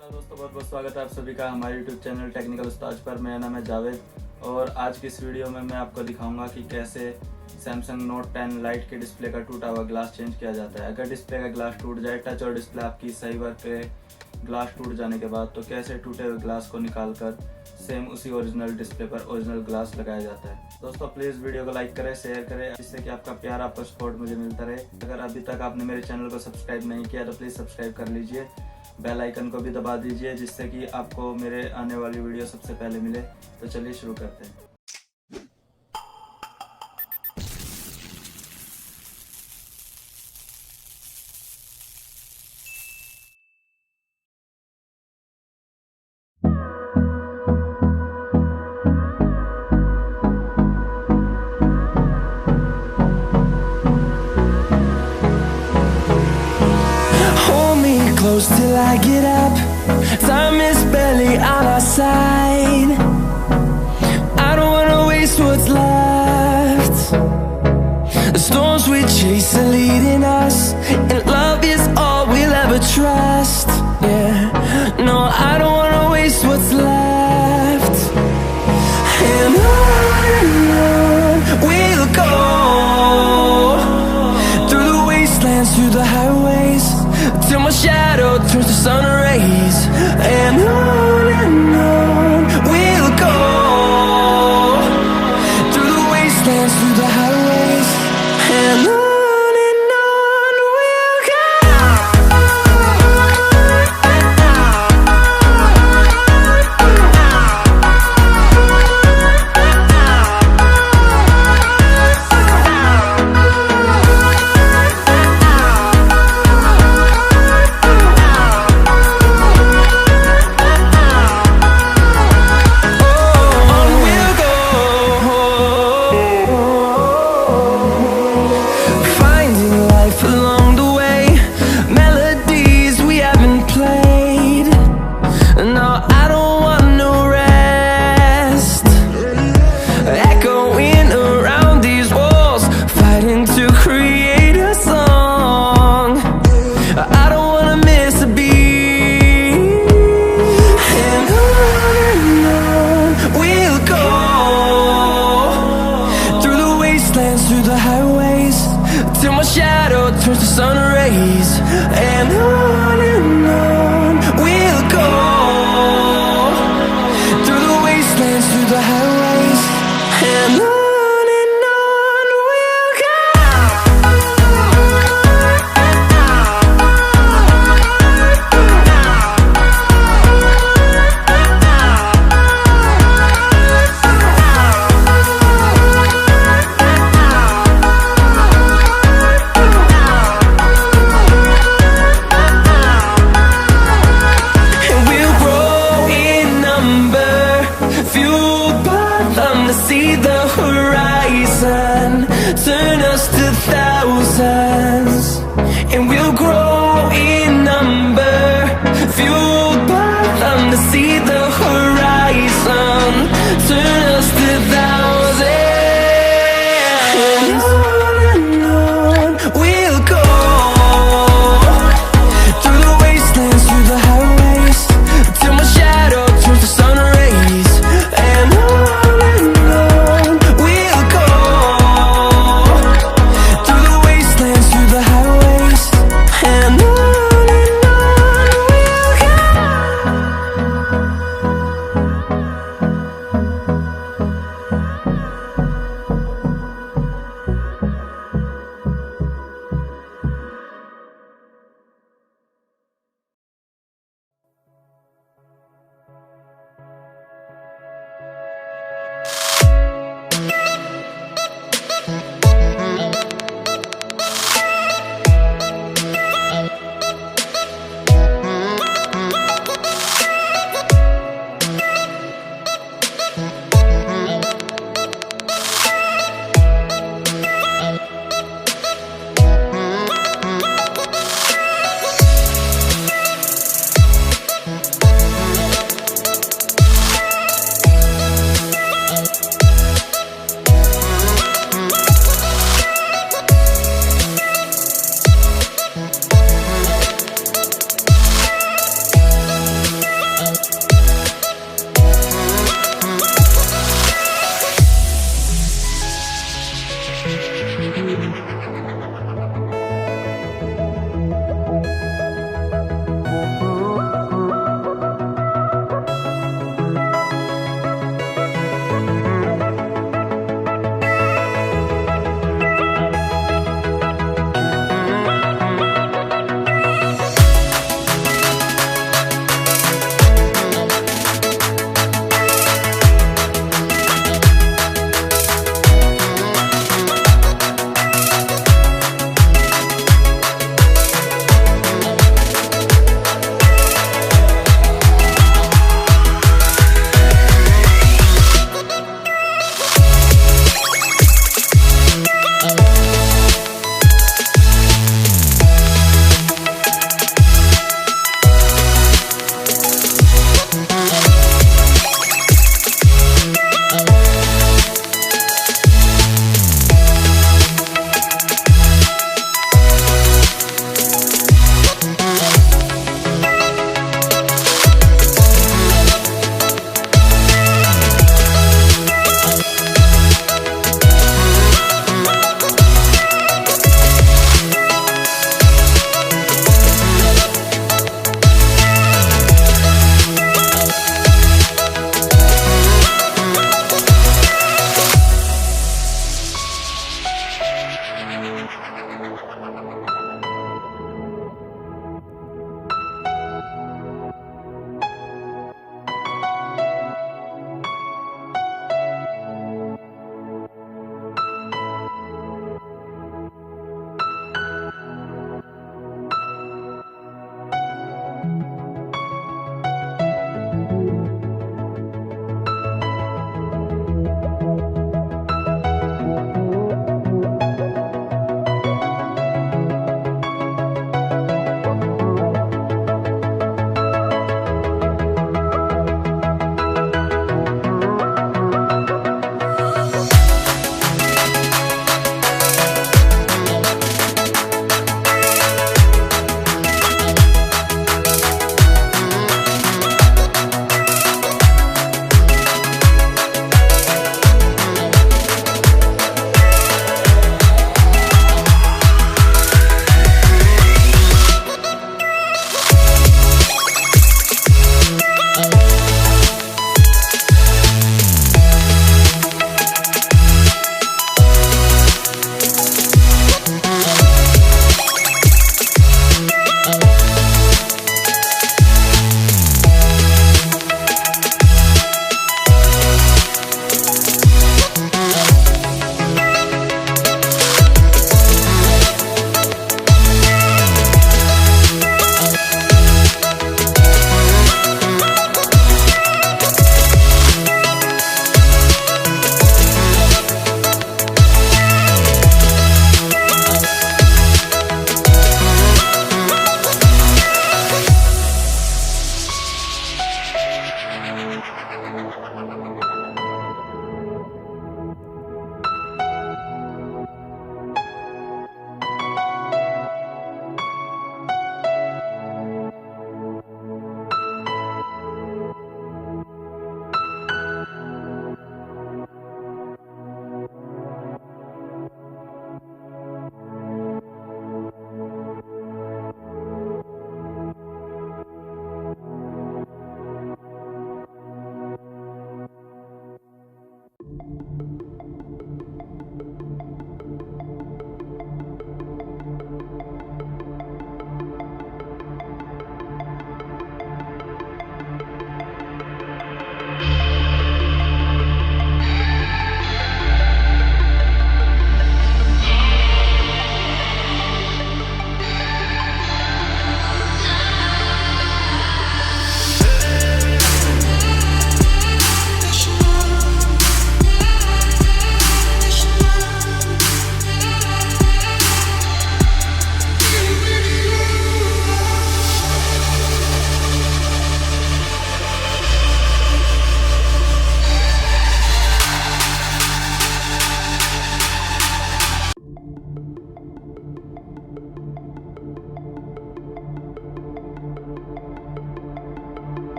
नमस्कार दोस्तों, बहुत बहुत स्वागत है आप सभी का हमारे यूट्यूब चैनल टेक्निकल उस्ताज पर। मेरा नाम है जावेद और आज की इस वीडियो में मैं आपको दिखाऊंगा कि कैसे सैमसंग नोट 10 लाइट के डिस्प्ले का टूटा हुआ ग्लास चेंज किया जाता है। अगर डिस्प्ले का ग्लास टूट जाए, टच और डिस्प्ले आपकी सही वर्क करे ग्लास टूट जाने के बाद, तो कैसे टूटे हुए ग्लास को निकाल कर सेम उसी ओरिजिनल डिस्प्ले पर ओरिजिनल ग्लास लगाया जाता है। दोस्तों प्लीज़ वीडियो को लाइक करें, शेयर करें, जिससे कि आपका प्यार, आपका सपोर्ट मुझे मिलता रहे। अगर अभी तक आपने मेरे चैनल को सब्सक्राइब नहीं किया तो प्लीज़ सब्सक्राइब कर लीजिए, बेल आइकन को भी दबा दीजिए, जिससे कि आपको मेरे आने वाली वीडियो सबसे पहले मिले। तो चलिए शुरू करते हैं। Close till I get up. Time is barely on our side. I don't wanna waste what's left. The storms we chase are leading us, and love is all we'll ever trust. Yeah, no, I don't wanna waste what's left. And on we'll go, through the wastelands, through the highways, till my shadow turns to sun rays. And on